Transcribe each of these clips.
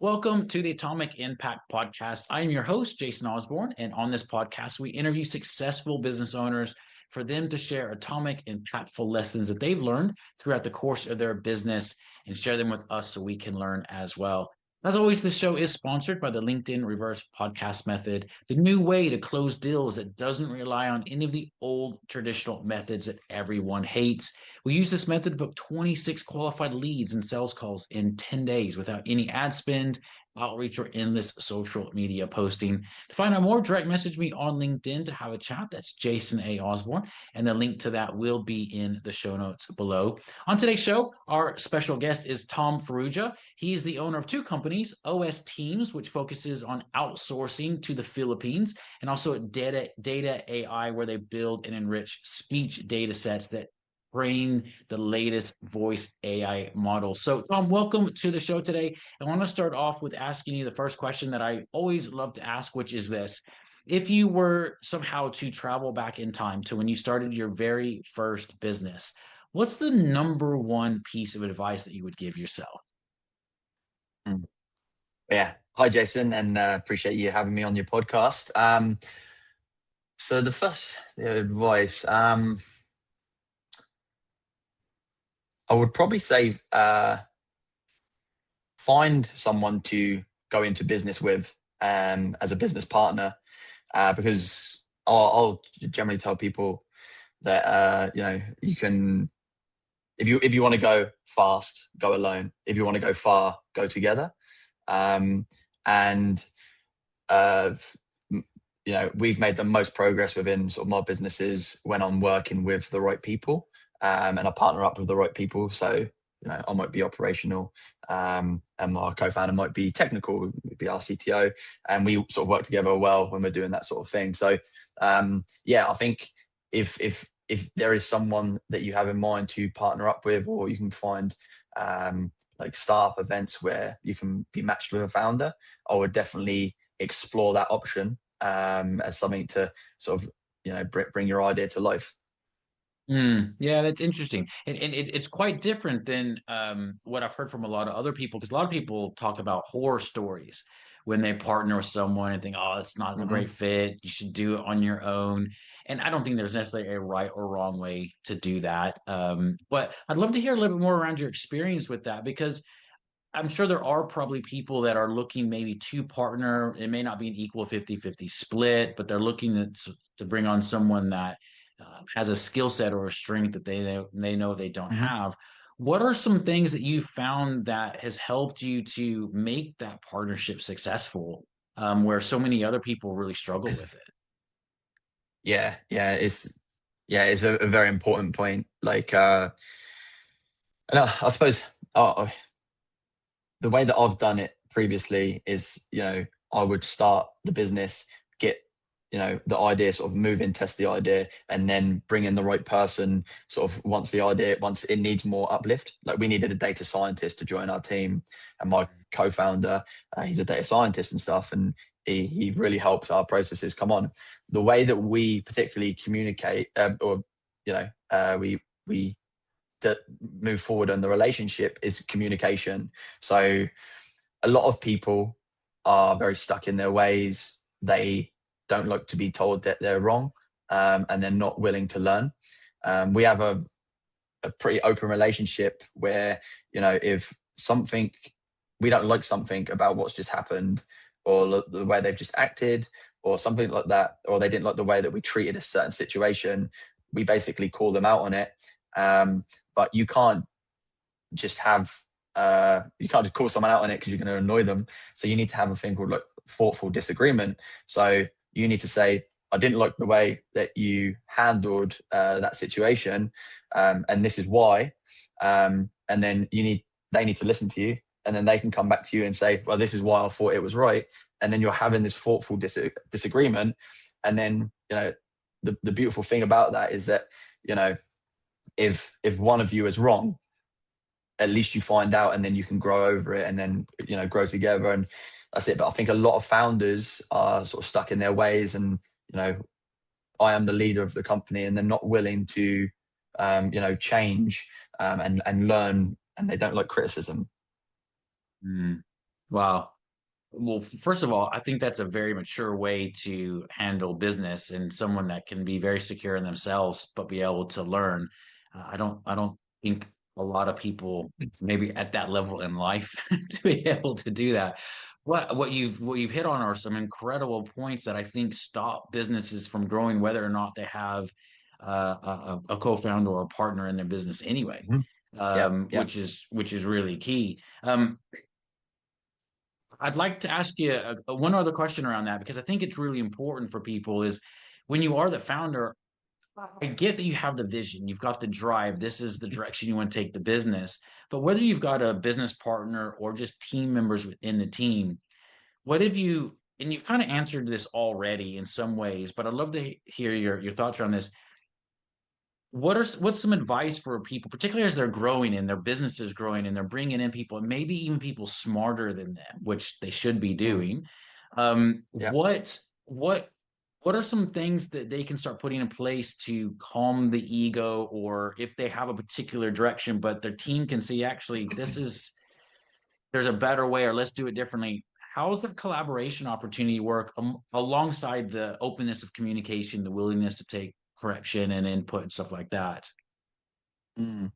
Welcome to the Atomic Impact Podcast. I'm your host, Jason Osborn, and on this podcast, we interview successful business owners for them to share atomic, impactful lessons that they've learned throughout the course of their business and share them with us so we can learn as well. As always, this show is sponsored by the LinkedIn Reverse Podcast Method, the new way to close deals that doesn't rely on any of the old traditional methods that everyone hates. We use this method to book 26 qualified leads and sales calls in 10 days without any ad spend, outreach, or endless social media posting. To find out more, direct message me on LinkedIn to have a chat. That's Jason A. Osborne, and the link to that will be in the show notes below. On today's show, our special guest is Tom Farrugia. He's the owner of two companies, OS Teams, which focuses on outsourcing to the Philippines, and also Data AI, where they build and enrich speech data sets that train the latest voice AI model. So, Tom, welcome to the show today. I want to start off with asking you the first question that I always love to ask, which is this. If you were somehow to travel back in time to when you started your very first business, what's the number one piece of advice that you would give yourself? Mm. Yeah. Hi, Jason, and appreciate you having me on your podcast. So the first advice, I would probably say find someone to go into business with as a business partner, because I'll generally tell people that you can, if you want to go fast, go alone. If you want to go far, go together. Um, and uh, we've made the most progress within sort of my businesses when I'm working with the right people, and I partner up with the right people. So I might be operational, and my co-founder might be technical, be our CTO, and we sort of work together well when we're doing that sort of thing. So I think if there is someone that you have in mind to partner up with, or you can find like startup events where you can be matched with a founder, I would definitely explore that option as something to sort of bring your idea to life. Yeah, that's interesting. And it's quite different than what I've heard from a lot of other people, because a lot of people talk about horror stories when they partner with someone and think, oh, it's not a Hmm. great fit. You should do it on your own. And I don't think there's necessarily a right or wrong way to do that. But I'd love to hear a little bit more around your experience with that, because I'm sure there are probably people that are looking maybe to partner. It may not be an equal 50-50 split, but they're looking to bring on someone that has a skill set or a strength that they know they don't Hmm. have. What are some things that you found that has helped you to make that partnership successful, where so many other people really struggle with it? It's a very important point. Like, and I suppose uh, the way that I've done it previously is, I would start the business, get, the idea, sort of move in, test the idea, and then bring in the right person. Sort of once it needs more uplift. Like, we needed a data scientist to join our team, and my co-founder, he's a data scientist and stuff, and he really helped our processes come on. The way that we particularly communicate, or we to move forward on the relationship, is communication. So a lot of people are very stuck in their ways. They don't like to be told that they're wrong, and they're not willing to learn. We have a pretty open relationship where, if something, we don't like something about what's just happened, or the way they've just acted, or something like that, or they didn't like the way that we treated a certain situation, we basically call them out on it. But just have you can't just call someone out on it because you're going to annoy them. So you need to have a thing called like thoughtful disagreement. So you need to say, I didn't like the way that you handled that situation, and this is why. And then they need to listen to you, and then they can come back to you and say, well, this is why I thought it was right. And then you're having this thoughtful disagreement. And then the beautiful thing about that is that, if one of you is wrong, at least you find out, and then you can grow over it, and then grow together, and that's it. But I think a lot of founders are sort of stuck in their ways, and I am the leader of the company, and they're not willing to change, and learn, and they don't like criticism. Mm. Wow. Well, first of all, I think that's a very mature way to handle business and someone that can be very secure in themselves, but be able to learn. I don't think a lot of people maybe at that level in life to be able to do that. What you've hit on are some incredible points that I think stop businesses from growing, whether or not they have a co-founder or a partner in their business anyway, Mhm. Yeah, yeah. which is really key. I'd like to ask you one other question around that because I think it's really important for people is when you are the founder, I get that you have the vision, you've got the drive, this is the direction you want to take the business. But whether you've got a business partner or just team members within the team, what have you, and you've kind of answered this already in some ways, but I'd love to hear your thoughts around this. What's some advice for people, particularly as they're growing and their business is growing and they're bringing in people and maybe even people smarter than them, which they should be Mm, doing? yeah. What are some things that they can start putting in place to calm the ego, or if they have a particular direction, but their team can see actually there's a better way, or let's do it differently. How's the collaboration opportunity work alongside the openness of communication, the willingness to take correction and input and stuff like that? Mm.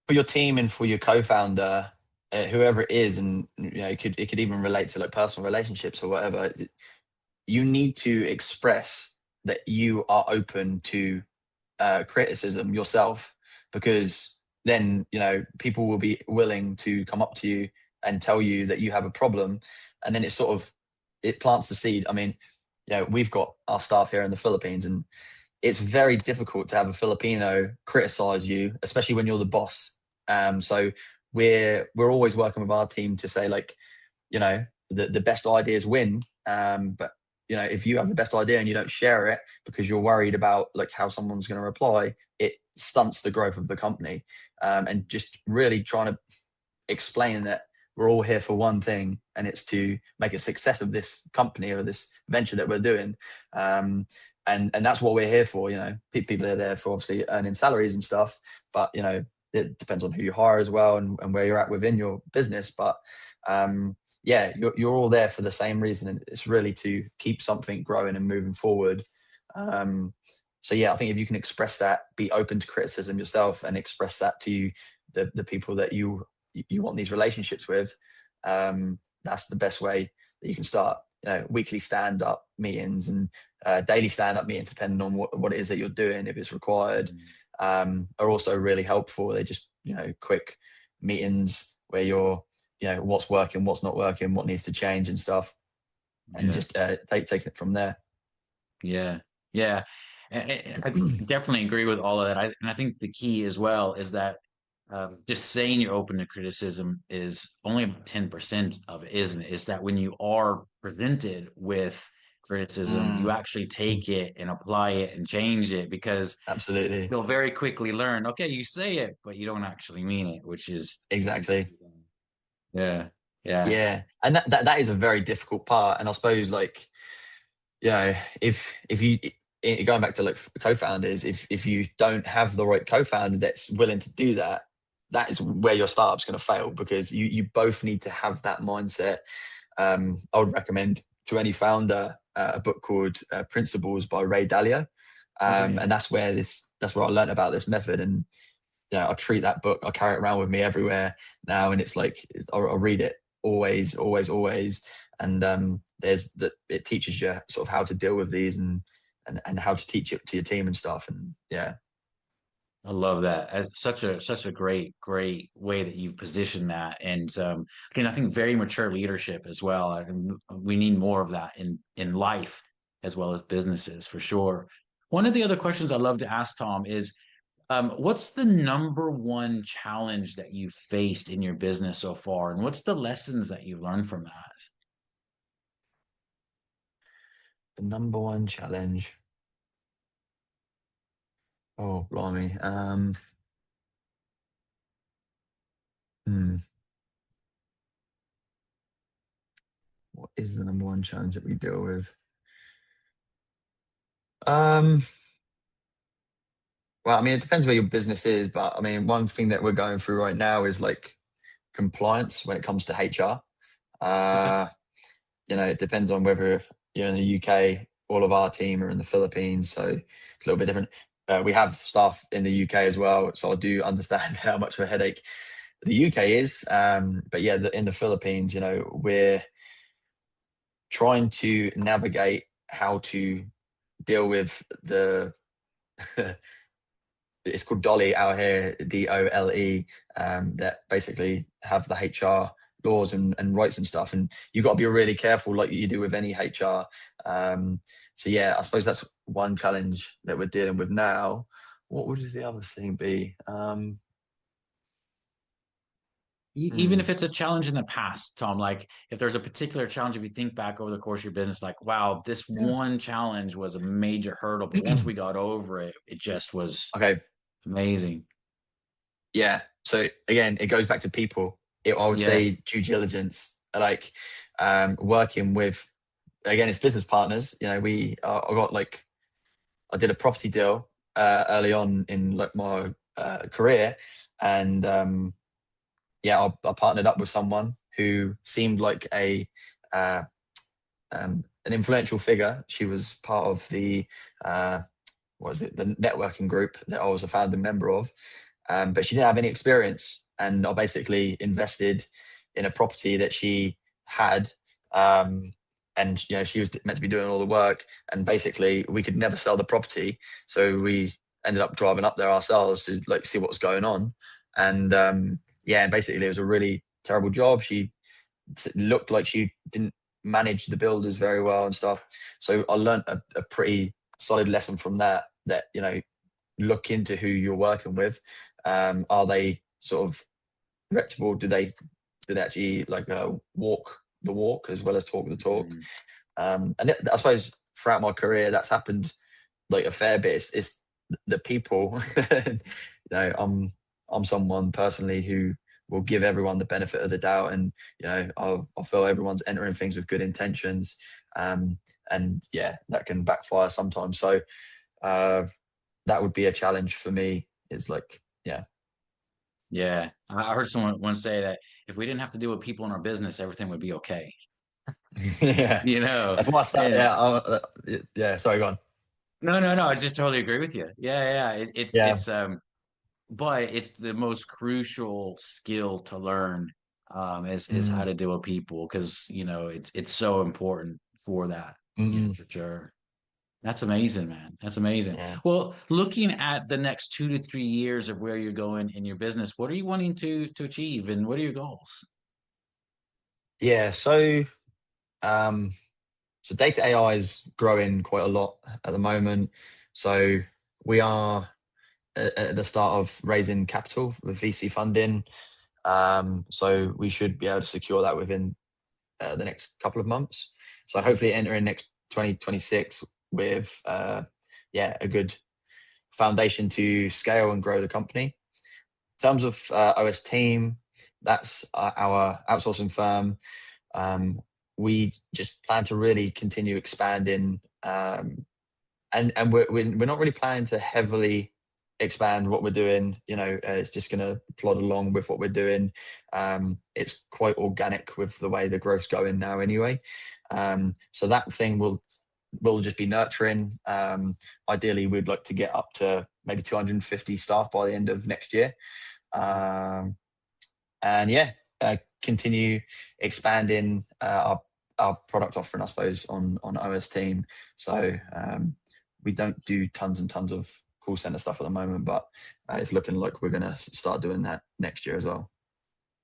For your team and for your co-founder, whoever it is, and it could even relate to like personal relationships or whatever. You need to express that you are open to criticism yourself, because then people will be willing to come up to you and tell you that you have a problem, and then it plants the seed. I mean, we've got our staff here in the Philippines, and it's very difficult to have a Filipino criticize you, especially when you're the boss. So we're always working with our team to say, like, the best ideas win. But if you have the best idea and you don't share it because you're worried about like how someone's going to reply, it stunts the growth of the company. And just really trying to explain that we're all here for one thing, and it's to make a success of this company or this venture that we're doing. And that's what we're here for. People are there for obviously earning salaries and stuff, but it depends on who you hire as well, and where you're at within your business. But yeah, you're all there for the same reason, and it's really to keep something growing and moving forward. So yeah, I think if you can express that, be open to criticism yourself, and express that to the people that you want these relationships with, that's the best way that you can start. Weekly stand-up meetings and daily stand-up meetings, depending on what it is that you're doing, if it's required, are also really helpful. They're just quick meetings where you're what's working, what's not working, what needs to change and stuff, and Yeah. just take it from there. Yeah, yeah. I definitely agree with all of that. And I think the key as well is that just saying you're open to criticism is only about 10% of it, isn't it? Is that when you are presented with criticism, you Mm, actually take it and apply it and change it, because absolutely. they'll very quickly learn, okay, you say it, but you don't actually mean it, which is, Exactly. yeah, yeah. Yeah, and that is a very difficult part. And I suppose, like, if you going back to like co-founders, if you don't have the right co-founder that's willing to do that, that is where your startup's going to fail, because you both need to have that mindset. I would recommend to any founder a book called Principles by Ray Dalio, Okay. and that's where I learned about this method. And I treat that book, I carry it around with me everywhere now, and it's like I read it always, always, always. And there's that it teaches you sort of how to deal with these, and how to teach it to your team and stuff. And yeah. I love that. It's such a great way that you've positioned that, and again, I think very mature leadership as well. We need more of that in life as well as businesses for sure. One of the other questions I'd love to ask Tom is, what's the number one challenge that you've faced in your business so far, and what's the lessons that you've learned from that? The number one challenge. Oh, blimey. Hmm, what is the number one challenge that we deal with? Um, well, I mean, it depends where your business is, but I mean, one thing that we're going through right now is like compliance when it comes to HR. Okay. It depends on whether you're in the UK. All of our team are in the Philippines, so it's a little bit different. We have staff in the UK as well, so I do understand how much of a headache the UK is. But yeah, in the Philippines, we're trying to navigate how to deal with the it's called Dolly out here, DOLE, that basically have the HR laws and rights and stuff. And you've got to be really careful, like you do with any HR. So yeah, I suppose that's one challenge that we're dealing with now. What would the other thing be? Even if it's a challenge in the past, Tom, like if there's a particular challenge, if you think back over the course of your business, like, wow, this Yeah. one challenge was a major hurdle, but once we got over it, it just was Okay. amazing. Yeah. So again, it goes back to people. I would Yeah. say due diligence, like working with, again, it's business partners. I did a property deal early on in like my career, and I partnered up with someone who seemed like uh, an influential figure. She was part of the the networking group that I was a founding member of, but she didn't have any experience. And I basically invested in a property that she had. And she was meant to be doing all the work, and basically we could never sell the property, so we ended up driving up there ourselves to like see what was going on. And and basically it was a really terrible job. She looked like she didn't manage the builders very well and stuff. So I learned a pretty solid lesson from that. Look into who you're working with. Are they sort of reputable? Do they actually like walk the walk as well as talk the talk? Mhm. I suppose throughout my career, that's happened like a fair bit. It's the people. I'm someone personally who will give everyone the benefit of the doubt, and I feel everyone's entering things with good intentions, and yeah, that can backfire sometimes. So that would be a challenge for me. Is like, yeah. Yeah. I heard someone once say that if we didn't have to deal with people in our business, everything would be okay. Yeah, You know, that's why I start. and Yeah, yeah. Sorry, go on. no, I just totally agree with you. Yeah. Yeah. But it's the most crucial skill to learn, is how Mm, to deal with people, because it's so important for that, mm, for sure. That's amazing, man. That's amazing. yeah. Well, looking at the next 2 to 3 years of where you're going in your business, what are you wanting to achieve, and what are your goals? Yeah. Um, so data AI is growing quite a lot at the moment. So we are at the start of raising capital with VC funding. So we should be able to secure that within the next couple of months. So hopefully entering next 2026 with a good foundation to scale and grow the company. In terms of OS team, that's our outsourcing firm. Um, we just plan to really continue expanding, and we're not really planning to heavily expand what we're doing. It's just going to plod along with what we're doing. It's quite organic with the way the growth's going now anyway. So that thing will just be nurturing. Ideally, we'd like to get up to maybe 250 staff by the end of next year. Um, and yeah, continue expanding our product offering, I suppose, on OS team. So we don't do tons and tons of call center stuff at the moment, but it's looking like we're going to start doing that next year as well.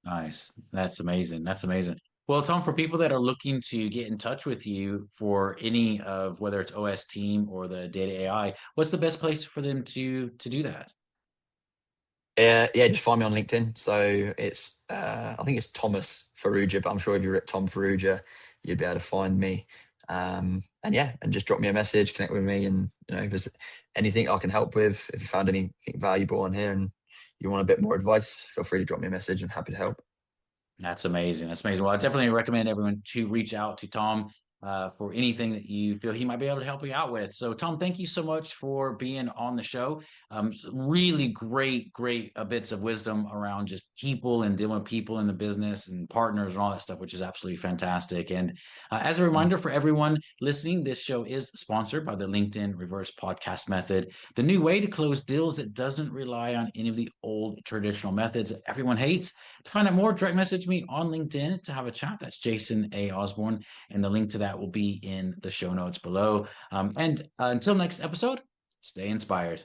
Nice. That's amazing. That's amazing. Well, Tom, for people that are looking to get in touch with you for any of, whether it's OS team or the data AI, what's the best place for them to do that? Yeah, just find me on LinkedIn. So it's I think it's Thomas Farrugia, but I'm sure if you're at Tom Farrugia, you'd be able to find me. And yeah, and just drop me a message, connect with me, and if there's anything I can help with, if you found anything valuable on here and you want a bit more advice, feel free to drop me a message. I'm happy to help. That's amazing. That's amazing. Well, I definitely recommend everyone to reach out to Tom. for anything that you feel he might be able to help you out with. So, Tom, thank you so much for being on the show. Really great bits of wisdom around just people and dealing with people in the business and partners and all that stuff, which is absolutely fantastic. And as a reminder for everyone listening, this show is sponsored by the LinkedIn Reverse Podcast Method, the new way to close deals that doesn't rely on any of the old traditional methods that everyone hates. To find out more, direct message me on LinkedIn to have a chat. That's Jason A. Osborn, and the link to that will be in the show notes below. And until next episode, stay inspired.